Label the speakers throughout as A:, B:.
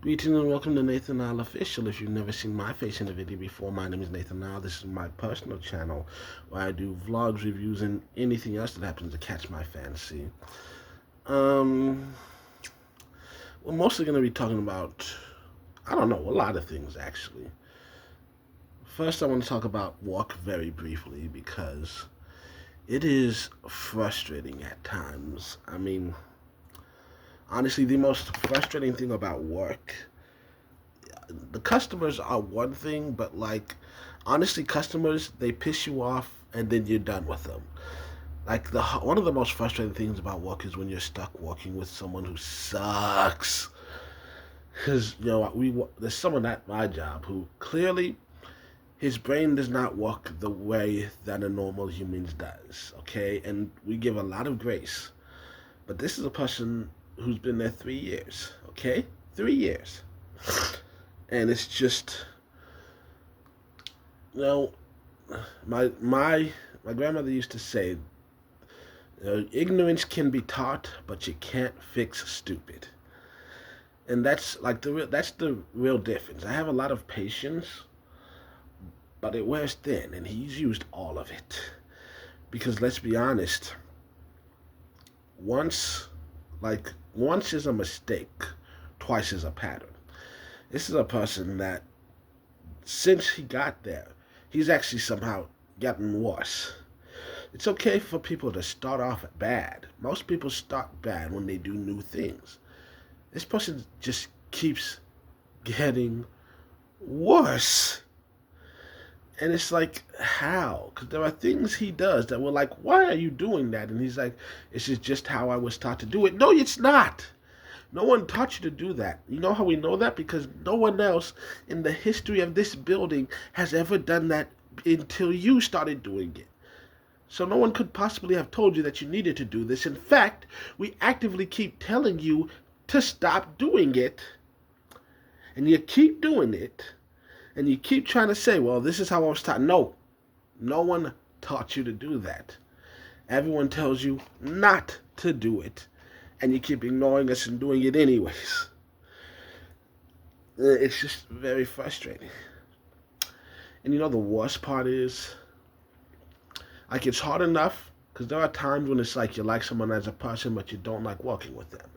A: Greetings and welcome to Nathan Nile Official. If you've never seen my face in a video before, my name is Nathan Nile. This is my personal channel where I do vlogs, reviews, and anything else that happens to catch my fancy. Um, we're mostly going to be talking about, I don't know, a lot of things actually. First, I want to talk about work very briefly because it is frustrating at times. Honestly, the most frustrating thing about work, the customers are one thing, but honestly, customers, they piss you off and then you're done with them. One of the most frustrating things about work is when you're stuck working with someone who sucks. Because there's someone at my job who clearly his brain does not work the way that a normal human's does. Okay, and we give a lot of grace, but this is a person who's been there 3 years. Okay, 3 years. And it's just, you know, my grandmother used to say, ignorance can be taught, but you can't fix stupid. And that's the real difference. I have a lot of patience, but it wears thin, and he's used all of it. Because let's be honest, once once is a mistake, twice is a pattern. This is a person that, since he got there, he's actually somehow gotten worse. It's okay for people to start off bad. Most people start bad when they do new things. This person just keeps getting worse. And it's like, how? Because there are things he does that we're like, why are you doing that? And he's like, this is just how I was taught to do it. No, it's not. No one taught you to do that. You know how we know that? Because no one else in the history of this building has ever done that until you started doing it. So no one could possibly have told you that you needed to do this. In fact, we actively keep telling you to stop doing it. And you keep doing it. And you keep trying to say, well, this is how I was taught. No, no one taught you to do that. Everyone tells you not to do it. And you keep ignoring us and doing it anyways. It's just very frustrating. And the worst part is, it's hard enough, because there are times when it's like you like someone as a person, but you don't like working with them.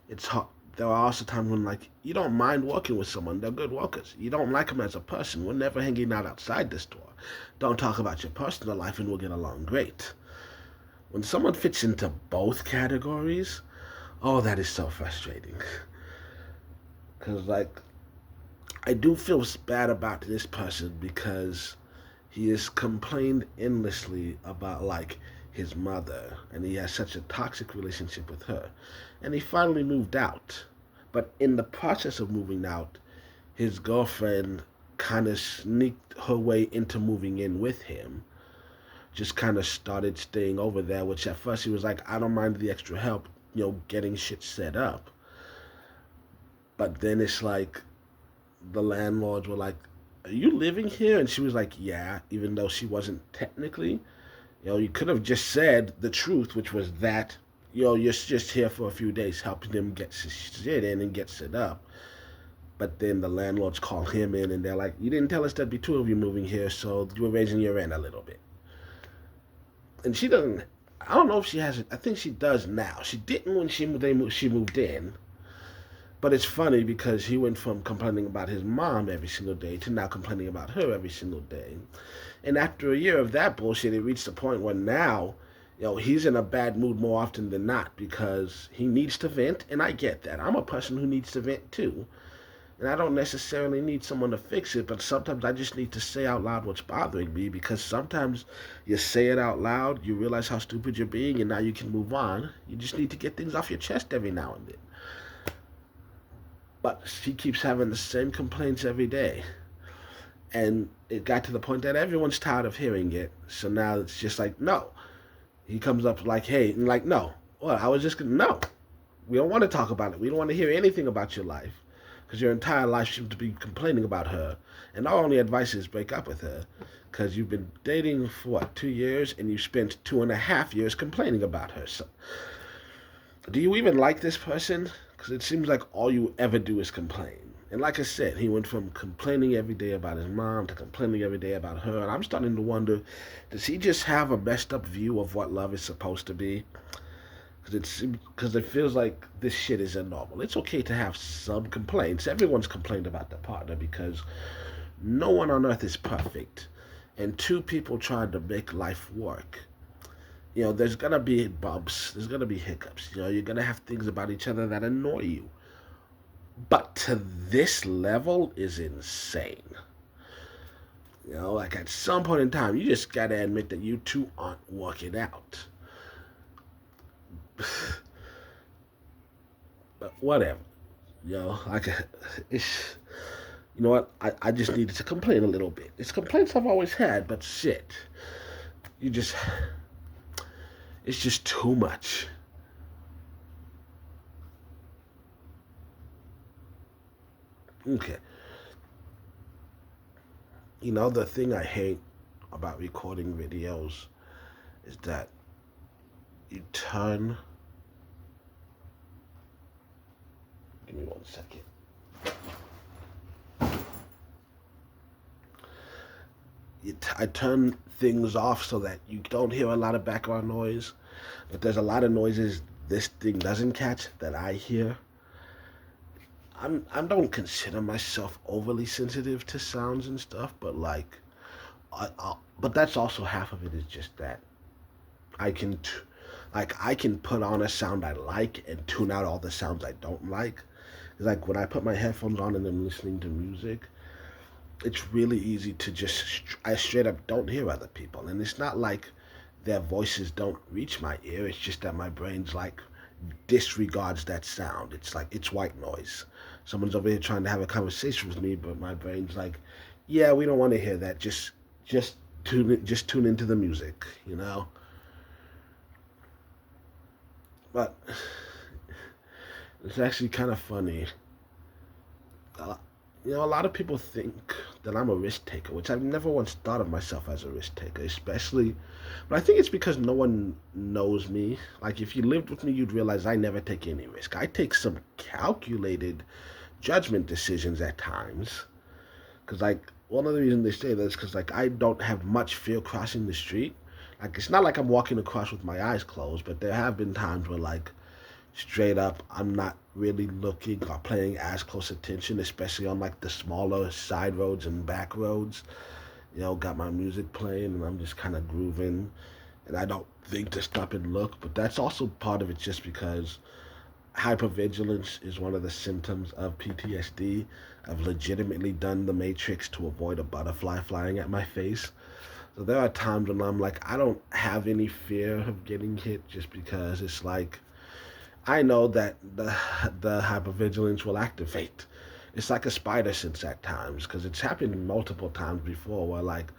A: It's hard. There are also times when, you don't mind working with someone. They're good workers. You don't like them as a person. We're never hanging out outside this door. Don't talk about your personal life and we'll get along great. When someone fits into both categories, oh, that is so frustrating. Because, I do feel bad about this person because he has complained endlessly about, his mother, and he has such a toxic relationship with her. And he finally moved out. But in the process of moving out, his girlfriend kind of sneaked her way into moving in with him. Just kind of started staying over there, which at first he was like, I don't mind the extra help, getting shit set up. But then it's like, the landlords were like, are you living here? And she was like, yeah, even though she wasn't technically. You could have just said the truth, which was that, you're just here for a few days helping them get shit in and get set up. But then the landlords call him in and they're like, you didn't tell us there'd be two of you moving here, so you were raising your rent a little bit. And she doesn't, I don't know if she has it, I think she does now. She didn't when she moved in. But it's funny because he went from complaining about his mom every single day to now complaining about her every single day. And after a year of that bullshit, it reached a point where now, he's in a bad mood more often than not because he needs to vent, and I get that. I'm a person who needs to vent too. And I don't necessarily need someone to fix it, but sometimes I just need to say out loud what's bothering me because sometimes you say it out loud, you realize how stupid you're being, and now you can move on. You just need to get things off your chest every now and then. But she keeps having the same complaints every day. And it got to the point that everyone's tired of hearing it. So now it's just like, no. He comes up like, hey, and no. Well, I was just going to, no. We don't want to talk about it. We don't want to hear anything about your life. Because your entire life seems to be complaining about her. And our only advice is break up with her. Because you've been dating for, 2 years, and you spent 2.5 years complaining about her. So, do you even like this person? Because it seems like all you ever do is complain. And like I said, he went from complaining every day about his mom to complaining every day about her. And I'm starting to wonder, does he just have a messed up view of what love is supposed to be? Because it feels like this shit isn't normal. It's okay to have some complaints. Everyone's complained about their partner because no one on earth is perfect. And two people trying to make life work. There's gonna be bumps, there's gonna be hiccups. You're gonna have things about each other that annoy you. But to this level is insane. Like at some point in time, you just gotta admit that you two aren't working out. But whatever. Like it's. You know what? I just needed to complain a little bit. It's complaints I've always had, but shit, you just. It's just too much. Okay. The thing I hate about recording videos is that you turn. Give me 1 second. I turn things off so that you don't hear a lot of background noise, but there's a lot of noises this thing doesn't catch that I hear. I don't consider myself overly sensitive to sounds and stuff, but like, but that's also half of it is just that I can, I can put on a sound I like and tune out all the sounds I don't like. Like when I put my headphones on and I'm listening to music, it's really easy to just I straight up don't hear other people, and it's not like their voices don't reach my ear. It's just that my brain's like disregards that sound. It's like it's white noise. Someone's over here trying to have a conversation with me, but my brain's like, yeah, we don't want to hear that. Just tune into the music, But it's actually kind of funny. A lot of people think that I'm a risk taker, which I've never once thought of myself as a risk taker, especially. But I think it's because no one knows me. Like, if you lived with me, you'd realize I never take any risk. I take some calculated judgment decisions at times. Because, like, one of the reasons they say that is because, like, I don't have much fear crossing the street. Like, it's not like I'm walking across with my eyes closed, but there have been times where, like, straight up, I'm not really looking or paying as close attention, especially on like the smaller side roads and back roads. Got my music playing and I'm just kind of grooving, and I don't think to stop and look. But that's also part of it, just because hypervigilance is one of the symptoms of PTSD. I've legitimately done the Matrix to avoid a butterfly flying at my face. So there are times when I'm like, I don't have any fear of getting hit, just because it's like I know that the hypervigilance will activate. It's like a spider sense at times, because it's happened multiple times before where like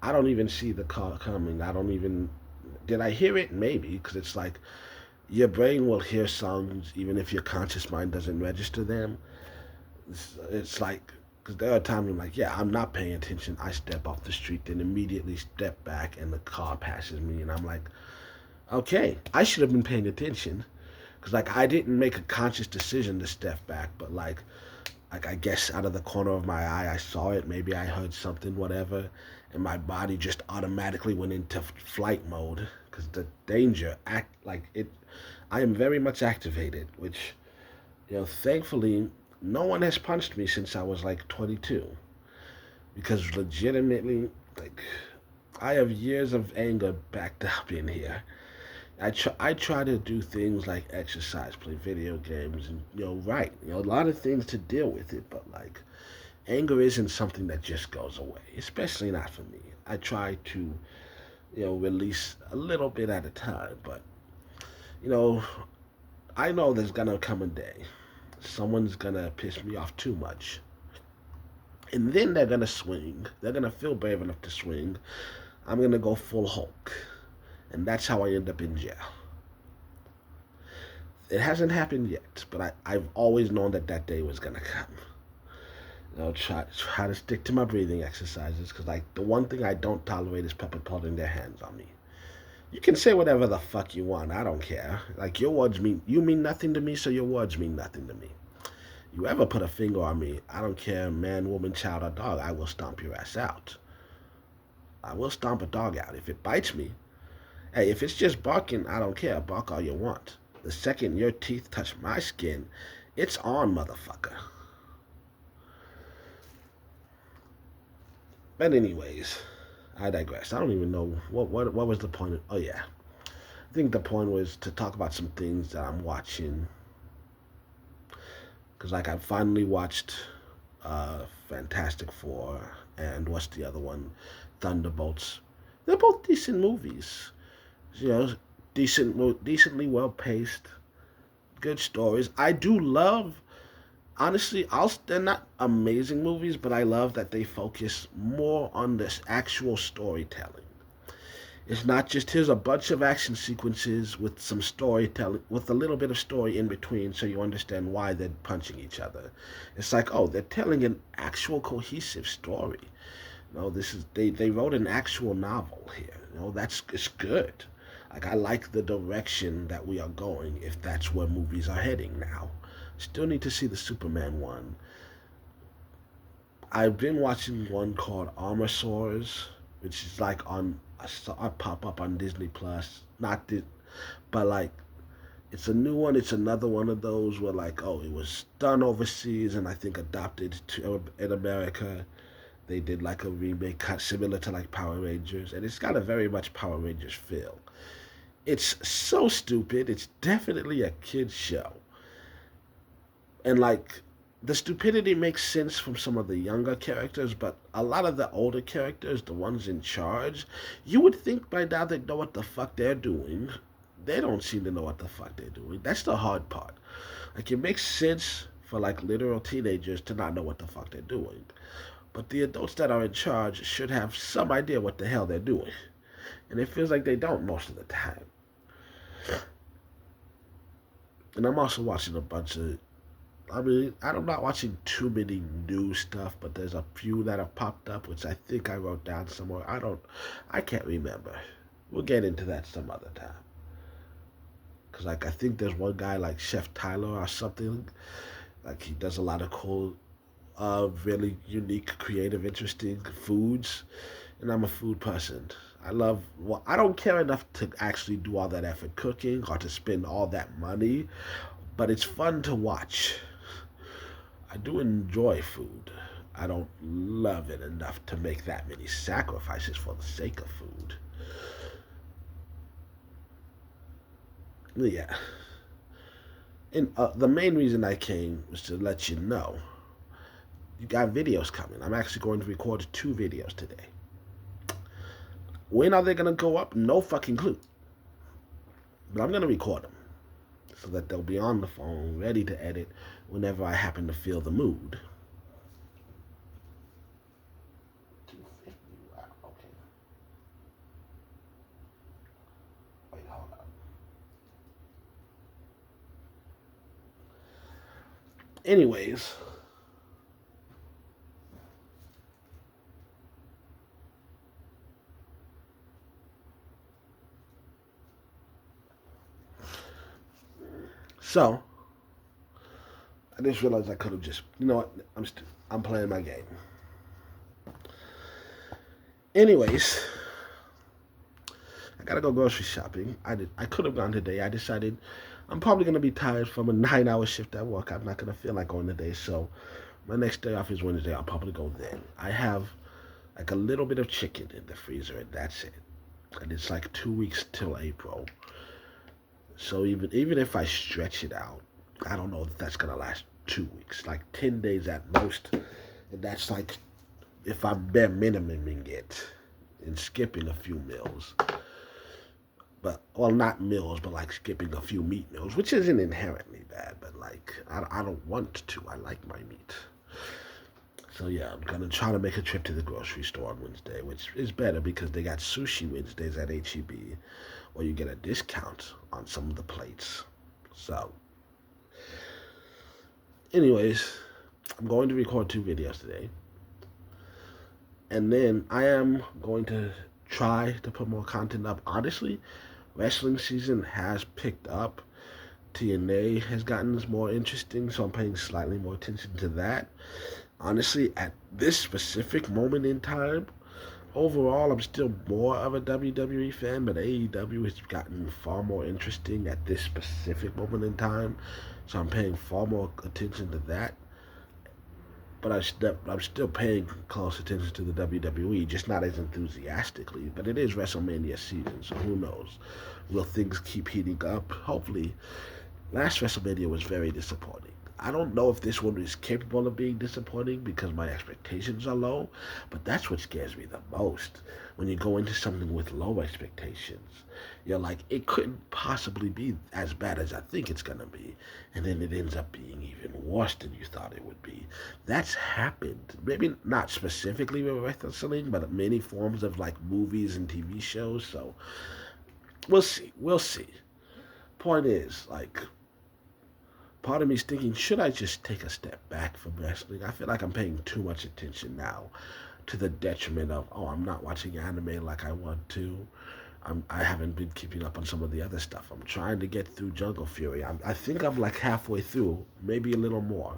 A: I don't even see the car coming. I don't even did I hear it? Maybe, because it's like your brain will hear songs even if your conscious mind doesn't register them. It's like because there are times when like yeah, I'm not paying attention. I step off the street, then immediately step back, and the car passes me, and I'm like, okay, I should have been paying attention. Because like I didn't make a conscious decision to step back, but like I guess out of the corner of my eye I saw it. Maybe I heard something, whatever, and my body just automatically went into flight mode because the danger act like it. I am very much activated, which thankfully no one has punched me since I was like 22, because legitimately like I have years of anger backed up in here. I try to do things like exercise, play video games, and write. A lot of things to deal with it. But like, anger isn't something that just goes away, especially not for me. I try to release a little bit at a time. But you know, I know there's gonna come a day someone's gonna piss me off too much, and then they're gonna swing. They're gonna feel brave enough to swing. I'm gonna go full Hulk, and that's how I end up in jail. It hasn't happened yet, but I've always known that that day was gonna come. Try to stick to my breathing exercises, because like the one thing I don't tolerate is people putting their hands on me. You can say whatever the fuck you want. I don't care. Like, your words mean nothing to me, so your words mean nothing to me. You ever put a finger on me, I don't care, man, woman, child, or dog, I will stomp your ass out. I will stomp a dog out. If it bites me, hey, if it's just barking, I don't care. Bark all you want. The second your teeth touch my skin, it's on, motherfucker. But anyways, I digress. I don't even know what was the point. Oh yeah, I think the point was to talk about some things that I'm watching. Cause like I finally watched Fantastic Four and what's the other one, Thunderbolts. They're both decent movies. You know, decently well paced, good stories. I do love, honestly, they're not amazing movies, but I love that they focus more on this actual storytelling. It's not just here's a bunch of action sequences with some storytelling, with a little bit of story in between, so you understand why they're punching each other. It's like, oh, they're telling an actual cohesive story. This is they wrote an actual novel here. That's it's good. Like I like the direction that we are going. If that's where movies are heading now, still need to see the Superman one. I've been watching one called Armor Sores, which is like on I saw it pop up on Disney Plus. Not this, but like it's a new one. It's another one of those where like oh it was done overseas and I think adopted to in America. They did like a remake cut similar to like Power Rangers, and it's got a very much Power Rangers feel. It's so stupid. It's definitely a kid show, and like the stupidity makes sense from some of the younger characters, but a lot of the older characters, the ones in charge, you would think by now they know what the fuck they're doing. They don't seem to know what the fuck they're doing. That's the hard part. Like it makes sense for like literal teenagers to not know what the fuck they're doing. But the adults that are in charge should have some idea what the hell they're doing. And it feels like they don't most of the time. And I'm also watching a bunch of I'm not watching too many new stuff, but there's a few that have popped up, which I think I wrote down somewhere. I can't remember. We'll get into that some other time. Cause like I think there's one guy like Chef Tyler or something. Like he does a lot of cool, really unique, creative, interesting foods. And I'm a food person. Well, I don't care enough to actually do all that effort cooking or to spend all that money, but it's fun to watch. I do enjoy food. I don't love it enough to make that many sacrifices for the sake of food. Yeah. And the main reason I came was to let you know you got videos coming. I'm actually going to record 2 videos today. When are they going to go up? No fucking clue. But I'm going to record them so that they'll be on the phone, ready to edit whenever I happen to feel the mood. 250. Wow, okay. Wait, hold on. Anyways, so I just realized I could have just, you know what? I'm playing my game. Anyways, I gotta go grocery shopping. I could have gone today. I decided I'm probably gonna be tired from a 9 hour shift at work. I'm not gonna feel like going today. So my next day off is Wednesday. I'll probably go then. I have like a little bit of chicken in the freezer, and that's it. And it's like 2 weeks till April. So even if I stretch it out, I don't know if that's gonna last 2 weeks. Like 10 days at most, and that's like if I'm bare minimuming it and skipping a few meals. But well, not meals, but like skipping a few meat meals, which isn't inherently bad. But like I don't want to. I like my meat. So yeah, I'm gonna try to make a trip to the grocery store on Wednesday, which is better because they got sushi Wednesdays at HEB, or you get a discount on some of the plates. So, anyways, I'm going to record 2 videos today, and then I am going to try to put more content up. Honestly, wrestling season has picked up. TNA has gotten more interesting, so I'm paying slightly more attention to that. Honestly, at this specific moment in time, overall, I'm still more of a WWE fan, but AEW has gotten far more interesting at this specific moment in time, so I'm paying far more attention to that. But I'm still paying close attention to the WWE, just not as enthusiastically. But it is WrestleMania season, so who knows? Will things keep heating up? Hopefully. Last WrestleMania was very disappointing. I don't know if this one is capable of being disappointing because my expectations are low, but that's what scares me the most. When you go into something with low expectations, you're like, it couldn't possibly be as bad as I think it's gonna be, and then it ends up being even worse than you thought it would be. That's happened. Maybe not specifically with wrestling, but many forms of like movies and TV shows. So we'll see. We'll see. Point is, like, part of me is thinking, should I just take a step back from wrestling? I feel like I'm paying too much attention now to the detriment of, oh, I'm not watching anime like I want to. I haven't been keeping up on some of the other stuff. I'm trying to get through Jungle Fury. I think I'm like halfway through, maybe a little more.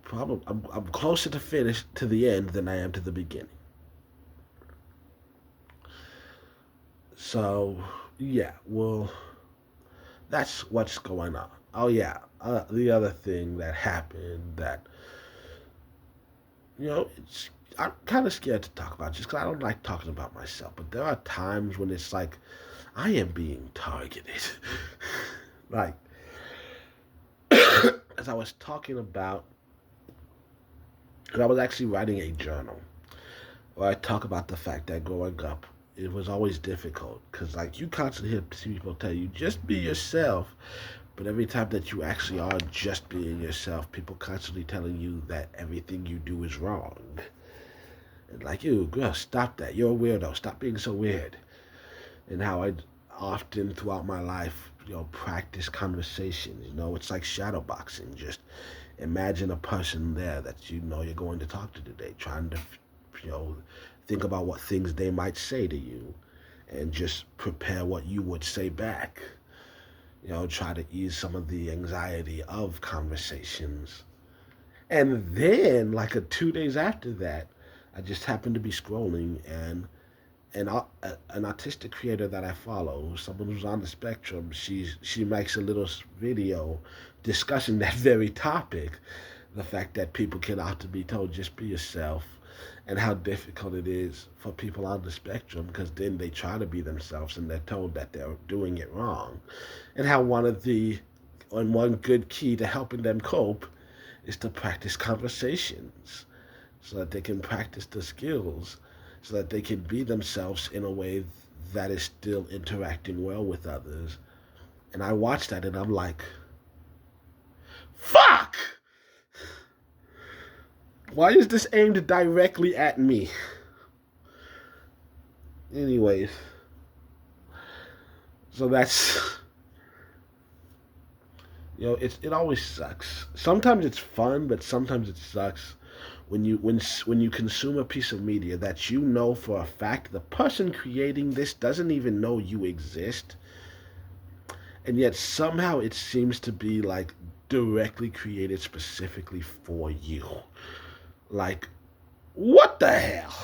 A: Probably, I'm closer to finish to the end than I am to the beginning. So, yeah, well, that's what's going on. Oh yeah, the other thing that happened that it's I'm kind of scared to talk about just because I don't like talking about myself. But there are times when it's like I am being targeted. Like as I was talking about, and I was actually writing a journal where I talk about the fact that growing up it was always difficult because like you constantly hear people tell you just be yourself. But every time that you actually are just being yourself, people constantly telling you that everything you do is wrong. And like, you, girl, stop that. You're a weirdo. Stop being so weird. And how I often throughout my life, practice conversations. It's like shadow boxing. Just imagine a person there that you're going to talk to today, trying to, you know, think about what things they might say to you and just prepare what you would say back. Try to ease some of the anxiety of conversations. And then, like 2 days after that, I just happened to be scrolling, and an autistic creator that I follow, someone who's on the spectrum, she makes a little video discussing that very topic, the fact that people can often be told just be yourself, and how difficult it is for people on the spectrum because then they try to be themselves and they're told that they're doing it wrong, and how one good key to helping them cope is to practice conversations so that they can practice the skills so that they can be themselves in a way that is still interacting well with others. And I watch that and I'm like, fuck! Why is this aimed directly at me? Anyways, so that's it always sucks. Sometimes it's fun, but sometimes it sucks when you consume a piece of media that you know for a fact the person creating this doesn't even know you exist, and yet somehow it seems to be like directly created specifically for you. Like, what the hell?